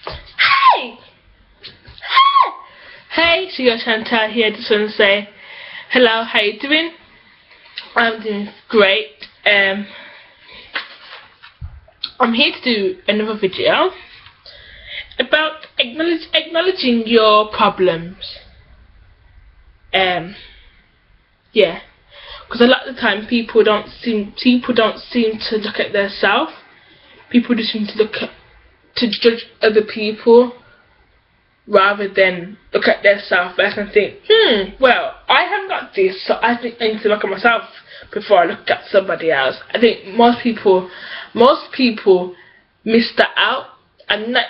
Hey! Hey, so you're Chantal here. Just want to say hello, how you doing? I'm doing great. I'm here to do another video about acknowledging your problems. Yeah, because a lot of the time people don't seem to look at themselves. People just seem to judge other people rather than look at themselves first and think, well, I haven't got this, so I think I need to look at myself before I look at somebody else. I think most people miss that out, and that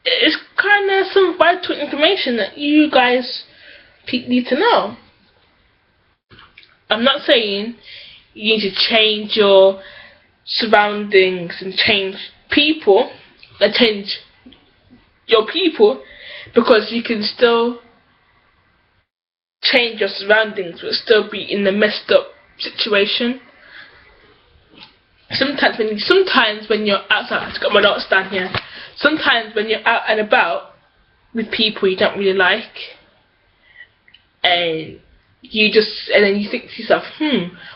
is kind of some vital information that you guys need to know. I'm not saying you need to change your surroundings and change people, and change your people, because you can still change your surroundings but still be in a messed up situation. Sometimes when you're outside, I've got my notes down here. Sometimes when you're out and about with people you don't really like, and then you think to yourself,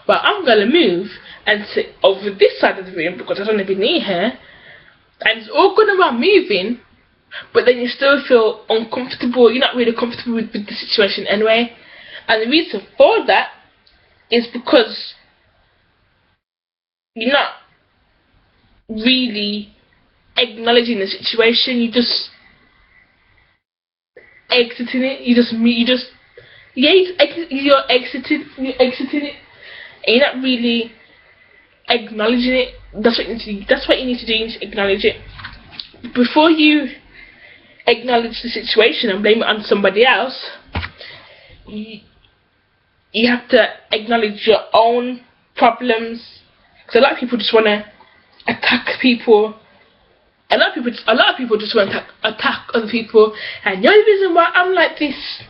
well, I'm gonna move and sit over this side of the room because I don't even need her, and it's all good about moving, but then you still feel uncomfortable. You're not really comfortable with the situation anyway, and the reason for that is because you're not really acknowledging the situation. You just exiting it. You're exiting it, and you're not really acknowledging it. That's what you need to do. You need to acknowledge it before you acknowledge the situation and blame it on somebody else. You have to acknowledge your own problems. Because a lot of people just want to attack people. A lot of people just want to attack other people, and the only reason why I'm like this,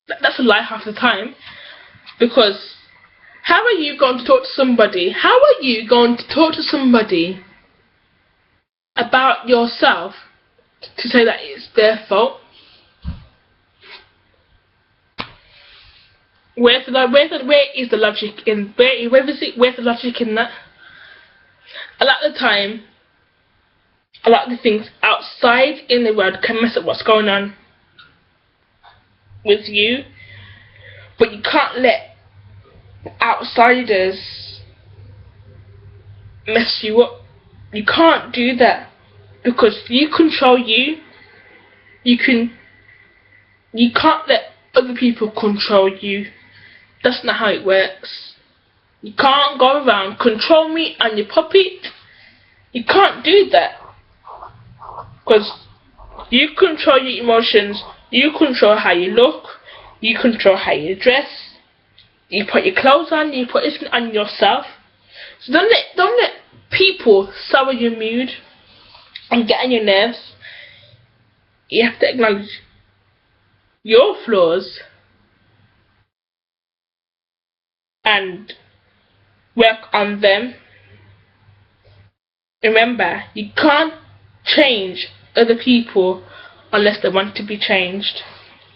that's a lie half the time. Because how are you going to talk to somebody? How are you going to talk to somebody about yourself to say that it's their fault? Where's the logic in that? A lot of the time, a lot of the things outside in the world can mess up what's going on with you, but you can't let outsiders mess you up. You can't do that, because you control you. You can't let other people control you. That's not how it works. You can't go around control me and your puppet. You can't do that, because you control your emotions. You control how you look. You control how you dress. You put your clothes on. You put it on yourself. So don't let people sour your mood and get on your nerves. You have to acknowledge your flaws and work on them. Remember, you can't change other people unless they want to be changed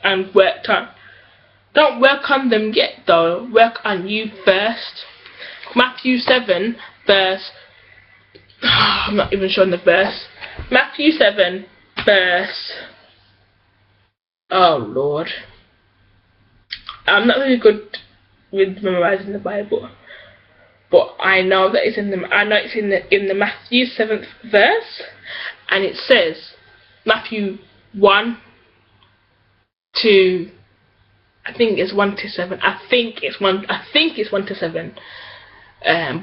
and worked on. Don't work on them yet though, work on you first. Matthew 7 verse, I'm not even sure on the verse. Matthew 7 verse, oh Lord, I'm not really good with memorizing the Bible, but I know that it's in the Matthew 7th verse, and it says, Matthew 1 to, I think it's 1 to 7. I think it's 1 to 7.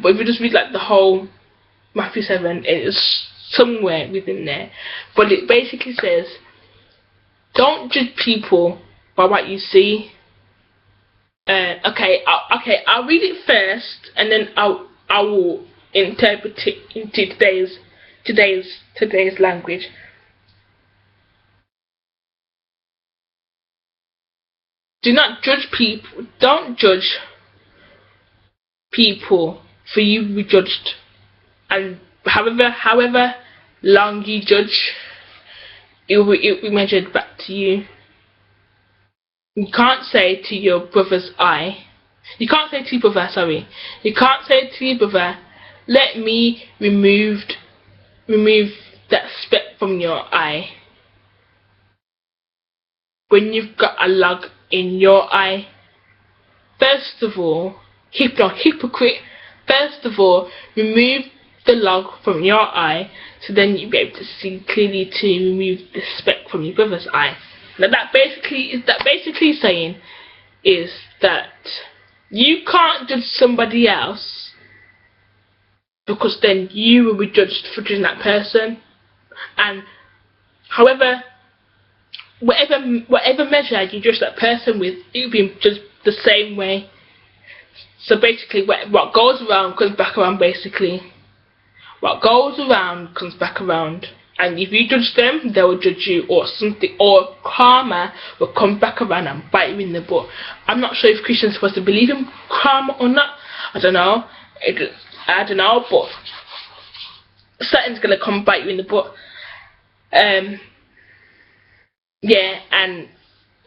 But if you just read like the whole Matthew 7, it is somewhere within there. But it basically says, don't judge people by what you see. I'll read it first, and then I will interpret it into today's language. Do not judge people. Don't judge people for you to be judged, and however long you judge, it will be measured back to you. You can't say to your brother's eye, you can't say to your brother, sorry, you can't say to your brother, let me remove that speck from your eye, when you've got a log in your eye. First of all, hypocrite, first of all, remove the log from your eye, so then you'll be able to see clearly to remove the speck from your brother's eye. Now that basically saying is that you can't judge somebody else, because then you will be judged for judging that person. And however, whatever measure you judge that person with, you'll be judged the same way. So basically, what goes around comes back around. Basically, what goes around comes back around. And if you judge them, they will judge you, or something, or karma will come back around and bite you in the butt. I'm not sure if Christians are supposed to believe in karma or not. I don't know. But something's gonna come bite you in the butt. Yeah, and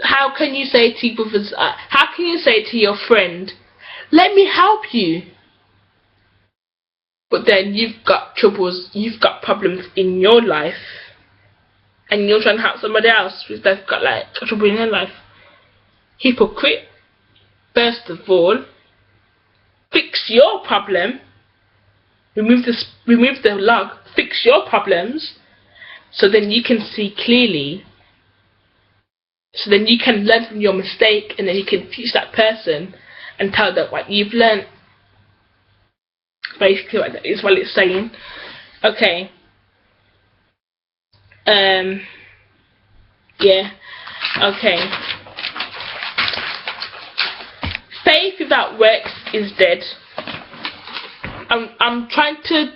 how can you say to your brothers? How can you say to your friend, "Let me help you"? But then you've got troubles, you've got problems in your life, and you're trying to help somebody else because they've got like trouble in their life. Hypocrite. First of all, fix your problem. Remove the log. Fix your problems, so then you can see clearly. So then you can learn from your mistake, and then you can teach that person and tell them what you've learned. Basically, that is what it's saying. Okay. Yeah. Okay. Faith without works is dead. I'm trying to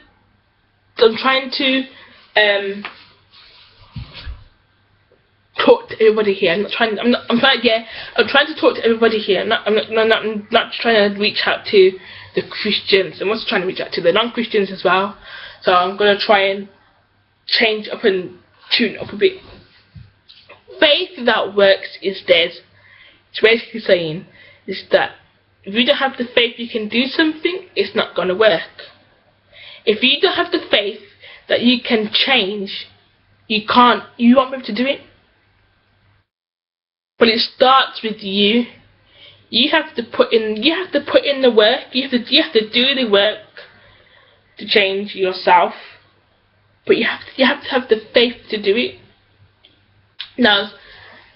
talk to everybody here. I'm trying to talk to everybody here. I'm not trying to reach out to the Christians. I'm also trying to reach out to the non-Christians as well. So I'm gonna try and change up and tune up a bit. Faith without works is dead. It's basically saying is that if you don't have the faith you can do something, it's not gonna work. If you don't have the faith that you can change, you won't be able to do it. But it starts with you. You have to put in the work. You have to do the work to change yourself. But you have to have the faith to do it. Now,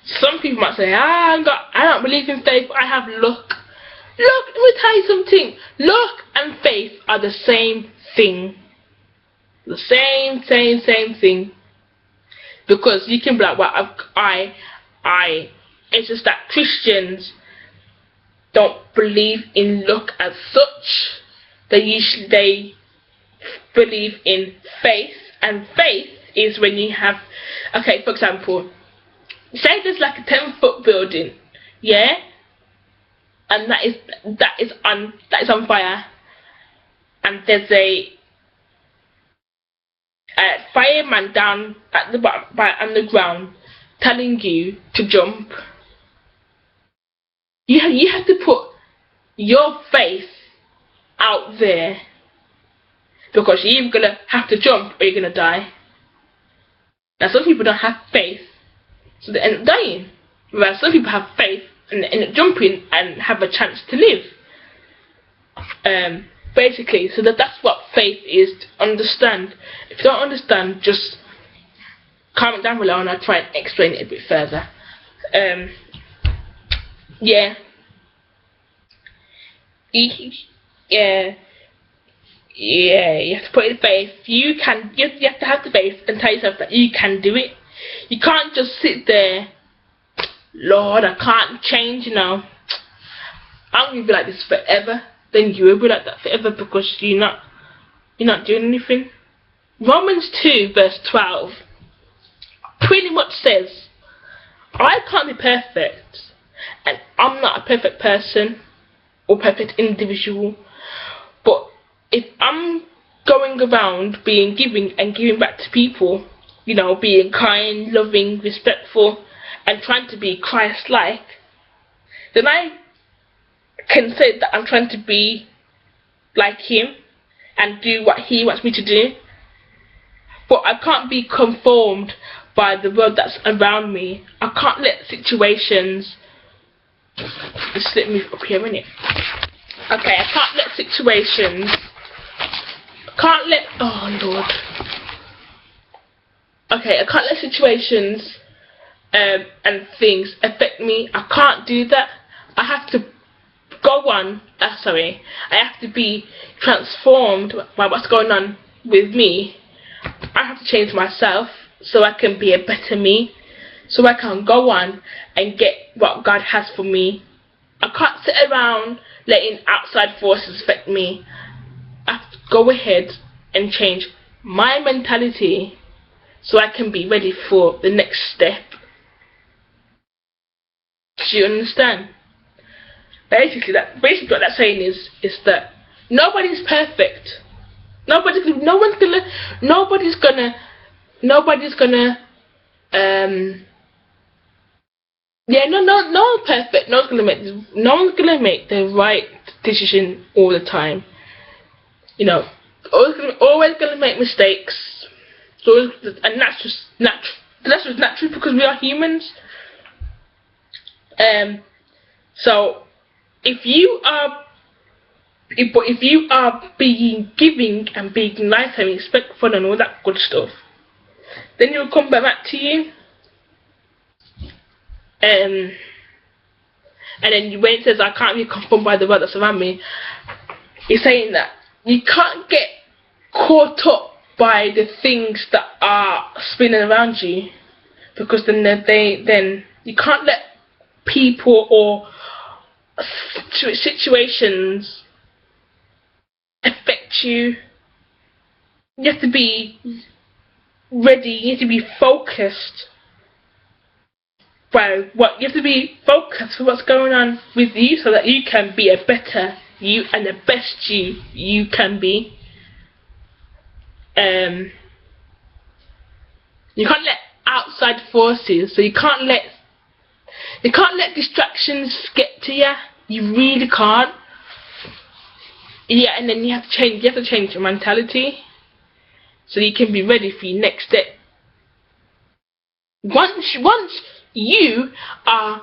some people might say, I don't believe in faith. I have luck. Look, let me tell you something. Luck and faith are the same thing. The same thing. Because you can be like, well, it's just that Christians don't believe in luck as such. They believe in faith, and faith is when you have, okay, for example, say there's like a 10-foot building, yeah, and that is on fire, and there's a fireman down at the bottom, on the ground, telling you to jump. You have to put your faith out there, because you're either gonna have to jump or you're gonna die. Now some people don't have faith, so they end up dying. Whereas some people have faith and they end up jumping and have a chance to live. Basically, so that's what faith is, to understand. If you don't understand, just comment down below and I'll try and explain it a bit further. Yeah. You have to put in faith. You have to have the faith and tell yourself that you can do it. You can't just sit there, Lord, I can't change, I'm going to be like this forever. Then you will be like that forever, because you're not doing anything. Romans 2 verse 12 pretty much says, I can't be perfect, and I'm not a perfect person or perfect individual, but if I'm going around being giving and giving back to people, being kind, loving, respectful, and trying to be Christ-like, then I can say that I'm trying to be like him and do what he wants me to do. But I can't be conformed by the world that's around me. I can't let situations... Just let me up here a minute. Okay, I can't let situations... Oh Lord. Okay, I can't let situations and things affect me. I can't do that. I have to go on. I have to be transformed by what's going on with me. I have to change myself so I can be a better me, so I can go on and get what God has for me. I can't sit around letting outside forces affect me. I have to go ahead and change my mentality so I can be ready for the next step. Do you understand? Basically what that's saying is that nobody's perfect. Nobody's gonna no one's gonna perfect. No one's gonna make the right decision all the time. Always gonna make mistakes. And that's just natural because we are humans. So if you are being giving and being nice and respectful and all that good stuff, then it will come back to you. And then when it says I can't be conformed by the world that's around me, it's saying that you can't get caught up by the things that are spinning around you, because then you can't let people or situations affect you. You have to be ready. You have to be focused. You have to be focused for what's going on with you, so that you can be a better you and the best you can be. You can't let outside forces, so you can't let distractions get to you. You really can't. Yeah, and then you have to change your mentality so you can be ready for your next step. Once you are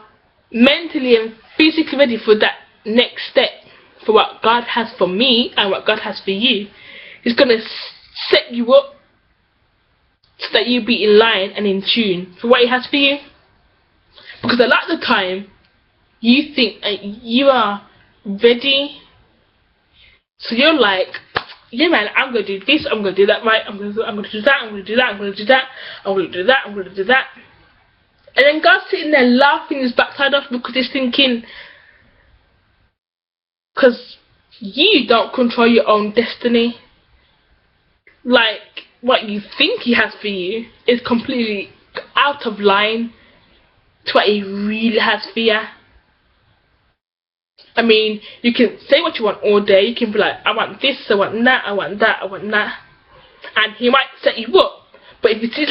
mentally and physically ready for that next step, for what God has for me and what God has for you, He's going to set you up so that you be in line and in tune for what He has for you. Because a lot of the time, you think you are ready, so you're like, yeah man, I'm going to do this, I'm going to do that, right, I'm going to do that, I'm going to do that, I'm going to do that, I'm going to do that, I'm going to do that, I'm going to do that. And then God's sitting there laughing his backside off because he's thinking, because you don't control your own destiny. Like, what you think He has for you is completely out of line to what He really has for you. I mean, you can say what you want all day. You can be like, I want this, I want that, I want that, I want that. And He might set you up. But if he sees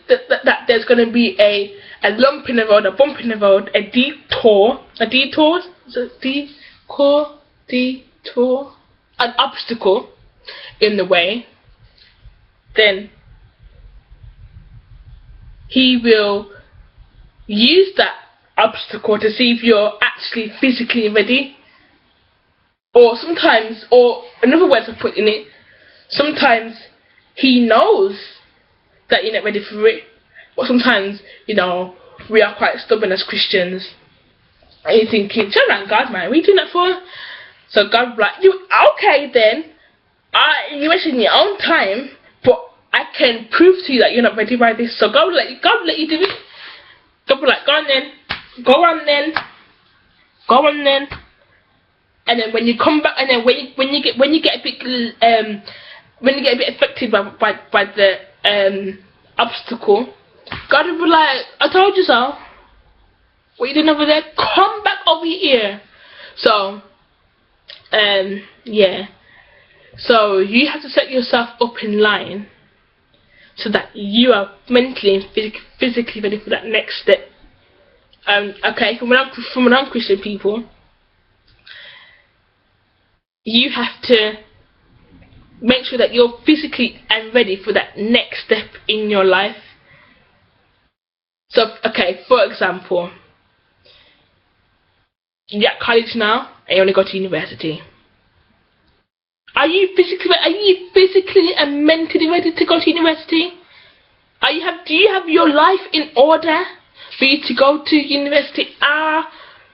that there's going to be a lump in the road, a bump in the road, a detour, an obstacle in the way, then He will use that obstacle to see if you're actually physically ready. Or sometimes, or another way of putting it, sometimes He knows that you're not ready for it. But sometimes, we are quite stubborn as Christians. And you're thinking, turn around, God, man, what are you doing that for? So God will be like, okay then, you're wasting your own time, but I can prove to you that you're not ready by this. So God will let you do it. God will be like, go on then. And then when you come back, and then when you get a bit affected by the obstacle, God will be like, I told you so. What you doing over there? Come back over here. So, yeah. So you have to set yourself up in line so that you are mentally and physically ready for that next step. Okay, from non-Christian people, you have to make sure that you're physically and ready for that next step in your life. So, okay, for example, you're at college now and you want to go to university. Are you physically and mentally ready to go to university? Do you have your life in order for you to go to university?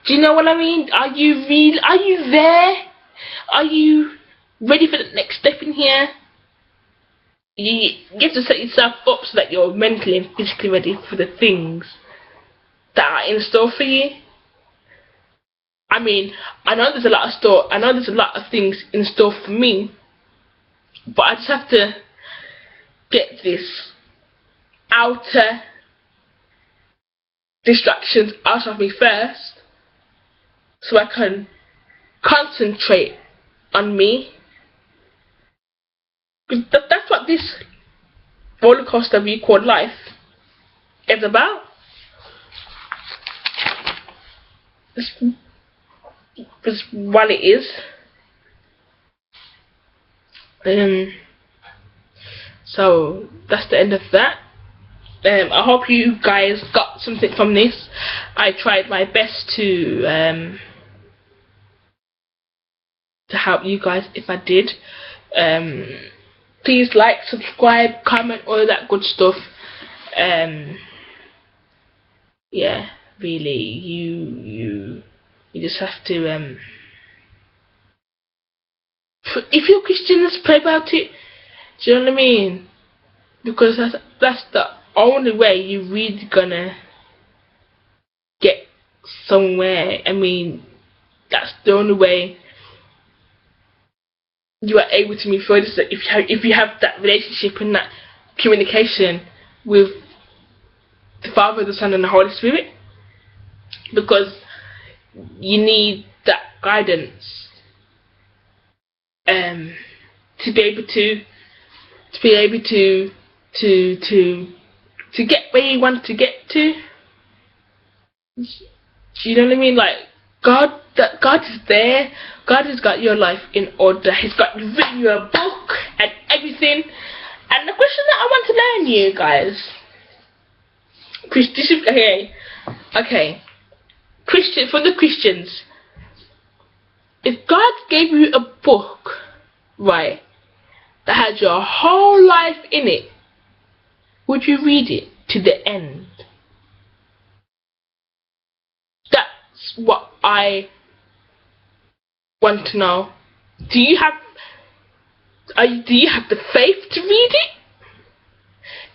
Do you know what I mean? Are you there? Are you ready for the next step in here? You have to set yourself up so that you're mentally and physically ready for the things that are in store for you. I mean, I know there's a lot of things in store for me, but I just have to get this outer distractions out of me first, so I can concentrate on me. That's what this roller coaster we call life is about. Is what it is. So that's the end of that. I hope you guys got something from this. I tried my best to help you guys if I did. Please like, subscribe, comment, all that good stuff. Yeah, really, you just have to if you're Christians, pray about it. Do you know what I mean? Because that's the only way you're really gonna get somewhere. I mean, that's the only way you are able to move forward. So if you have that relationship and that communication with the Father, the Son, and the Holy Spirit, because you need that guidance to be able to get where you want to get to. You know what I mean? Like God is there. God has got your life in order. He's got written you a book and everything. And the question that I want to learn, you guys, okay, Christian, for the Christians, if God gave you a book, right, that had your whole life in it, would you read it to the end? That's what I want to know. Do you have the faith to read it?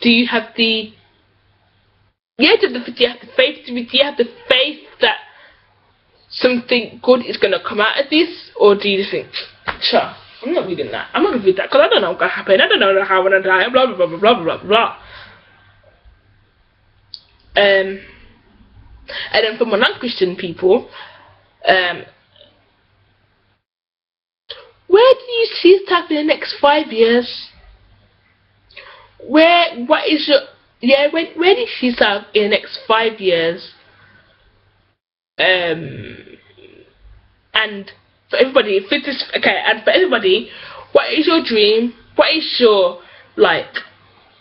Do you have the faith to read? Do you have the faith that something good is gonna come out of this, or do you just think, sure, I'm not reading that. I'm not gonna read that because I don't know what's gonna happen. I don't know how I'm gonna die. Blah blah blah blah blah blah blah. And then for my non-Christian people, where do you see yourself in the next 5 years? Where do you see yourself in the next 5 years? And for everybody, and for everybody, what is your dream? What is your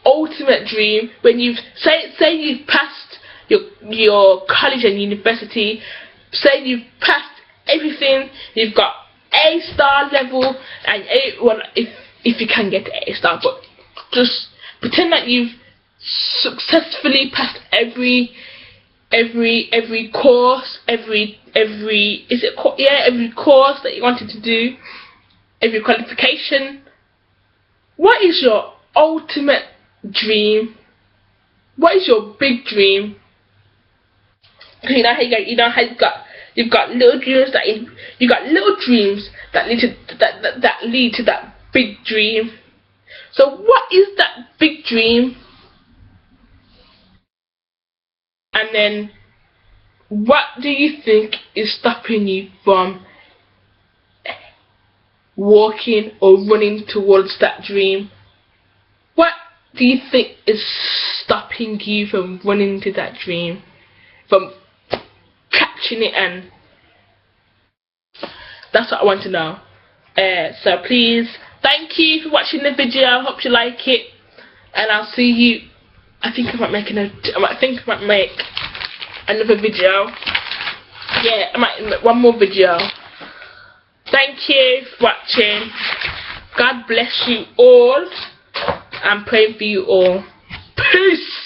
ultimate dream when you've say you've passed your college and university, say you've passed everything, you've got A-star level, and if you can get to A-star, but just pretend that you've successfully passed every course, every course that you wanted to do, every qualification. What is your ultimate dream? What is your big dream? You know how you've got little dreams that lead to that big dream. So what is that big dream? And then what do you think is stopping you from walking or running towards that dream? What do you think is stopping you from running to that dream, from catching it? And that's what I want to know. So please, thank you for watching the video. Hope you like it, and I'll see you. I think I might make another video. Yeah, I might make one more video. Thank you for watching. God bless you all, and pray for you all. Peace.